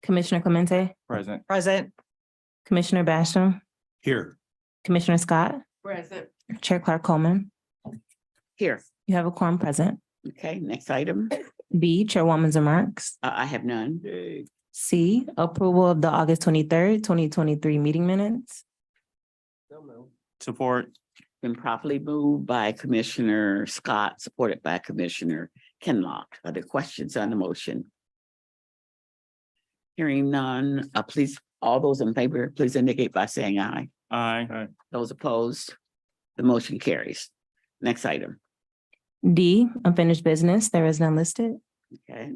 Commissioner Clemente, Present. Present. Commissioner Basham, Here. Commissioner Scott, Present. Chair Clark Coleman. Here. You have a quorum present. Okay, next item. B, Chairwoman's remarks. I have none. C, approval of the August 23rd, 2023 meeting minutes. Support. Been properly moved by Commissioner Scott, supported by Commissioner Kenlock. Are there questions on the motion? Hearing none, please, all those in favor, please indicate by saying aye. Aye. Those opposed, the motion carries. Next item. D, unfinished business. There is none listed. Okay,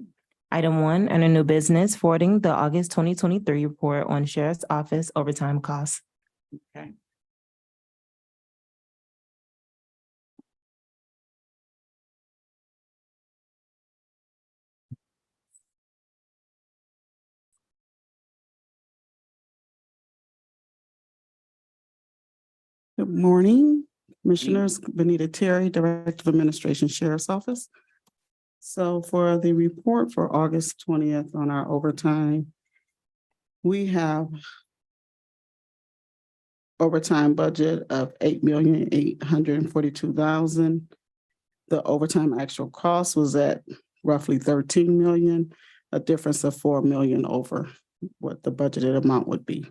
Item 1, under new business, forwarding the August 2023 report on Sheriff's Office overtime costs. okay. Good morning, Commissioners. Benita Terry, Director of Administration, Sheriff's Office. So for the report for August 20th on our overtime, we have overtime budget of $8,842,000. The overtime actual cost was at roughly 13 million, a difference of 4 million over what the budgeted amount would be.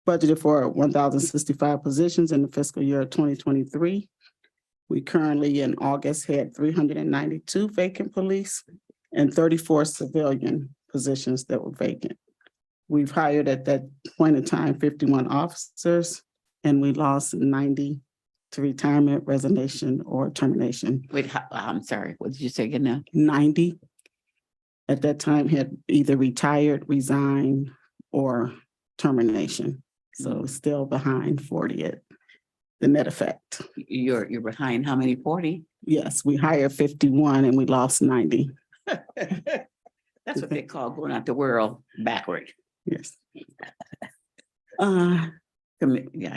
Budgeted for 1,065 positions in the fiscal year of 2023. We currently in August had 392 vacant police and 34 civilian positions that were vacant. We've hired at that point in time 51 officers, and we lost 90 to retirement, resignation, or termination. Wait, I'm sorry, what did you say again now? 90 at that time had either retired, resigned, or termination. So still behind 40 at the net effect. You're behind how many? 40? Yes, we hired 51 and we lost 90. That's what they call going out the world backward. Yes. Yeah, I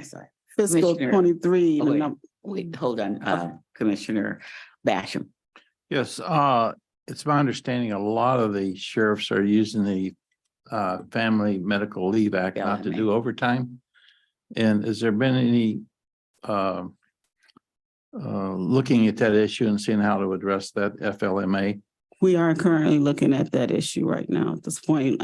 saw it. Fiscal Commissioner- 23. Oh, the wait. num- Wait, hold on, Commissioner Basham. Yes, it's my understanding a lot of the sheriffs are using the Family Medical Leave Act not to do overtime. And has there been any looking at that issue and seeing how to address that FLMA? We are currently looking at that issue right now at this point.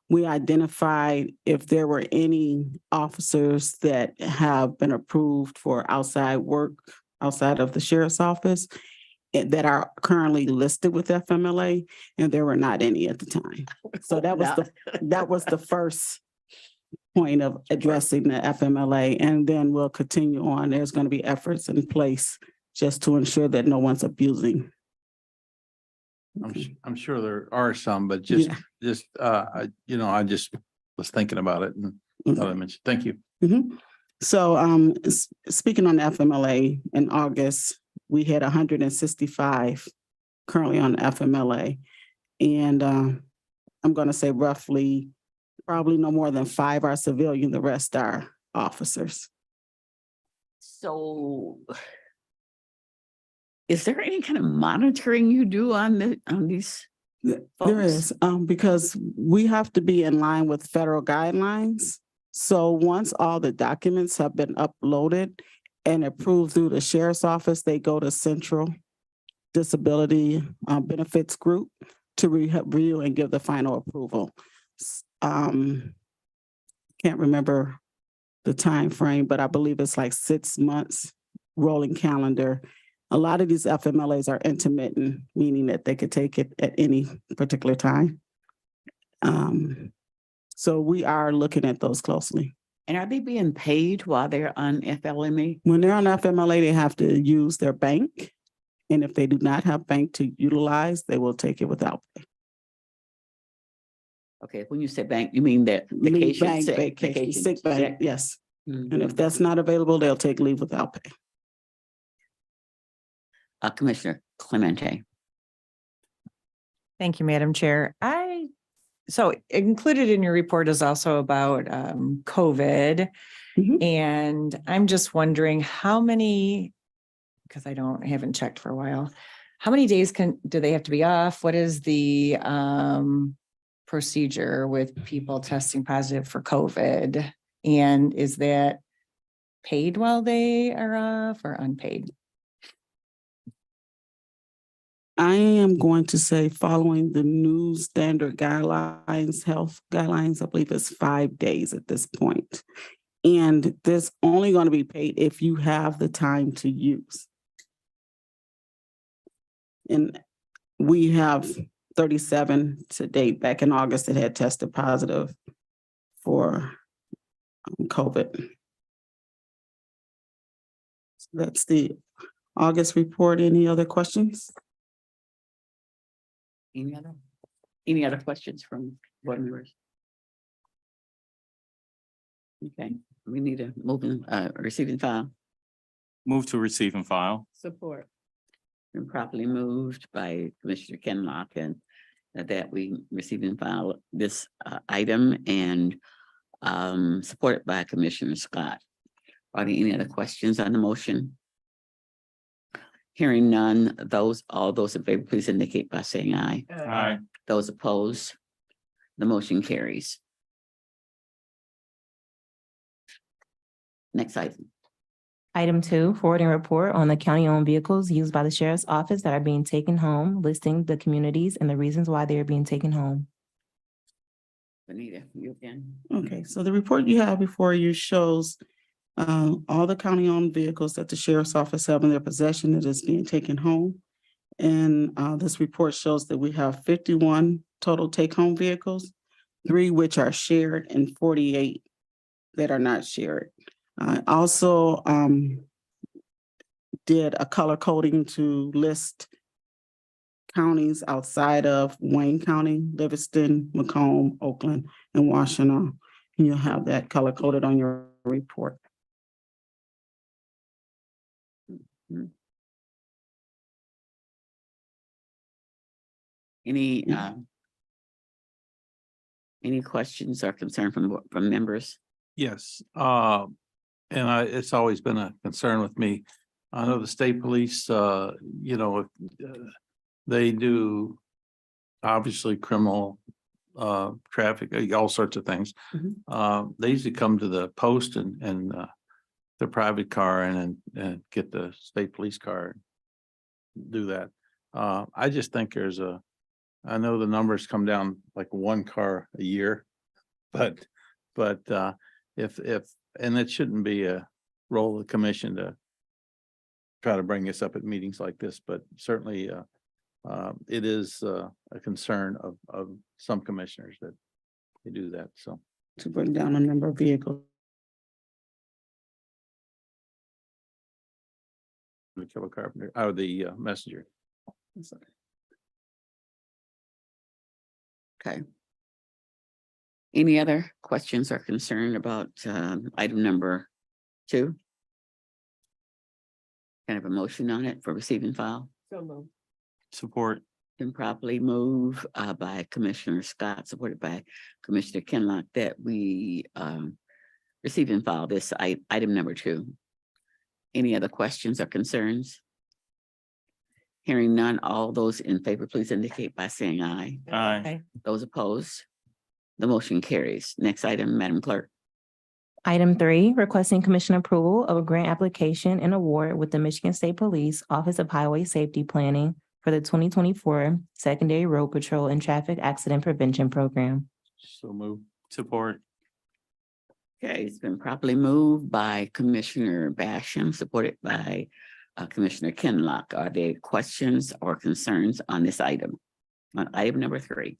We identified if there were any officers that have been approved for outside work outside of the sheriff's office that are currently listed with FMLA, and there were not any at the time. So that was the first point of addressing the FMLA, and then we'll continue on. There's going to be efforts in place just to ensure that no one's abusing. I'm sure there are some, but Yeah. I just was thinking about it and thought I mentioned, thank you. Mhm. So speaking on the FMLA, in August, we had 165 currently on the FMLA. And I'm going to say roughly, probably no more than 5 are civilian, the rest are officers. So is there any kind of monitoring you do on these? There folks? is, because we have to be in line with federal guidelines. So once all the documents have been uploaded and approved through the sheriff's office, they go to Central Disability Benefits Group to review and give the final approval. Can't remember the time frame, but I believe it's like 6 months rolling calendar. A lot of these FMLAs are intermittent, meaning that they could take it at any particular time. So we are looking at those closely. And are they being paid while they're on FLMA? When they're on FMLA, they have to use their bank. And if they do not have bank to utilize, they will take it without pay. Okay, when you say bank, you mean that Leave vacation, bank, sick, vacation, sick bank, yes. Mhm. And if that's not available, they'll take leave without pay. Commissioner Clemente. Thank you, Madam Chair. So included in your report is also about COVID. Mhm. And I'm just wondering how many, because I haven't checked for a while, how many days do they have to be off? What is the procedure with people testing positive for COVID? And is that paid while they are off or unpaid? I am going to say following the new standard guidelines, health guidelines, I believe it's 5 days at this point. And this only going to be paid if you have the time to use. And we have 37 to date back in August that had tested positive for COVID. So that's the August report. Any other questions? Any other questions from board members? Okay, we need to move in, receiving file. Move to receive and file. Support. Been properly moved by Commissioner Kenlock and that we receive and file this item and supported by Commissioner Scott. Are there any other questions on the motion? Hearing none, all those in favor, please indicate by saying aye. Aye. Those opposed, the motion carries. Next item. Item 2, forwarding report on the county-owned vehicles used by the sheriff's office that are being taken home, listing the communities and the reasons why they are being taken home. Benita, you again. Okay, so the report you have before you shows all the county-owned vehicles that the sheriff's office have in their possession that is being taken home. And this report shows that we have 51 total take-home vehicles, 3 which are shared and 48 that are not shared. I also did a color coding to list counties outside of Wayne County, Livingston, Macomb, Oakland, and Washtenaw. And you'll have that color coded on your report. Any questions or concern from members? Yes, it's always been a concern with me. I know the state police, they do obviously criminal traffic, all sorts of things. They usually come to the post and their private car and get the state police car, do that. I just think I know the numbers come down like 1 car a year, but if and it shouldn't be a role of the commission to try to bring this up at meetings like this, but certainly it is a concern of some commissioners that they do that. So To bring down the number of vehicles. the killer carpenter or the messenger. Okay. Any other questions or concern about item number 2? Kind of a motion on it for receiving file? Support. Been properly moved by Commissioner Scott, supported by Commissioner Kenlock, that we receive and file this item number 2. Any other questions or concerns? Hearing none, all those in favor, please indicate by saying aye. Aye. Those opposed, the motion carries. Next item, Madam Clerk. Item 3, requesting commission approval of a grant application and award with the Michigan State Police Office of Highway Safety Planning for the 2024 Secondary Road Patrol and Traffic Accident Prevention Program. So move. Support. Okay, it's been properly moved by Commissioner Basham, supported by Commissioner Kenlock. Are there questions or concerns on this item? On item number 3?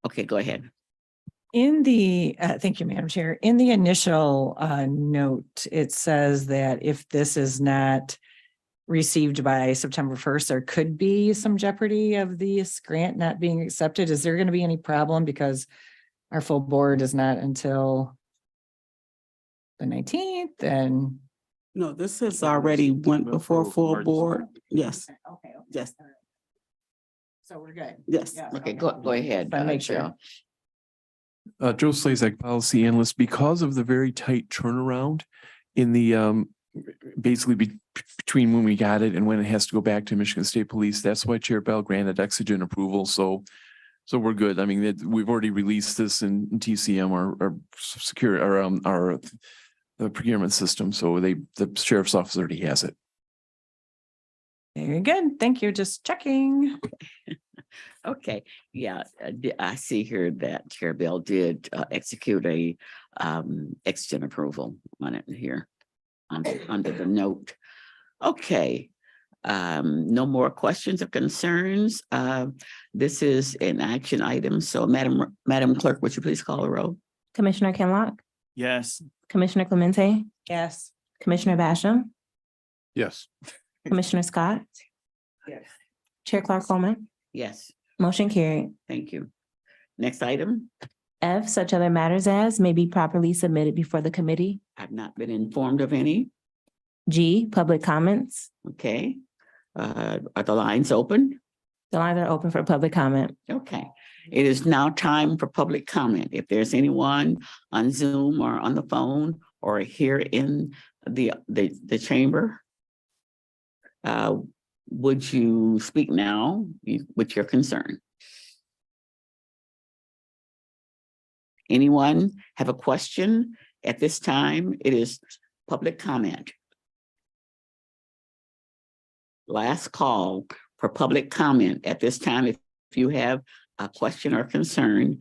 Okay, go ahead. In the, thank you, Madam Chair. In the initial note, it says that if this is not received by September 1st, there could be some jeopardy of this grant not being accepted. Is there going to be any problem because our full board is not until the 19th and? No, this has already went before full board. Yes, Okay. yes, So we're good. yes. Okay, go ahead. I make sure. Joe. Joe Slazak, policy analyst. Because of the very tight turnaround in the basically between when we got it and when it has to go back to Michigan State Police. That's why Chair Bell granted exigent approval. So we're good. I mean, we've already released this in TCM, our secure, our the procurement system. So the sheriff's office already has it. Very good. Thank you. Just checking. Okay, yeah, I see here that Chair Bell did execute a exigent approval on it here under the note. Okay, no more questions or concerns. This is an action item. So Madam Clerk, would you please call the roll? Commissioner Kinlock, Yes. Commissioner Clemente, Yes. Commissioner Basham, Yes. Commissioner Scott, Yes. Chair Clark Coleman, Yes, motion carried. thank you. Next item, F, such other matters as may be properly submitted before the committee. I've not been informed of any. G, public comments. Okay, are the lines open? The lines are open for public comment. Okay, it is now time for public comment. If there's anyone on Zoom or on the phone or here in the chamber, would you speak now with your concern? Anyone have a question? At this time, it is public comment. Last call for public comment. At this time, if you have a question or concern,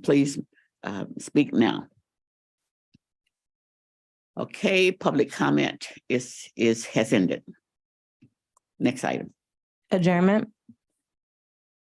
please speak now. Okay, public comment has ended. Next item. Adjournment.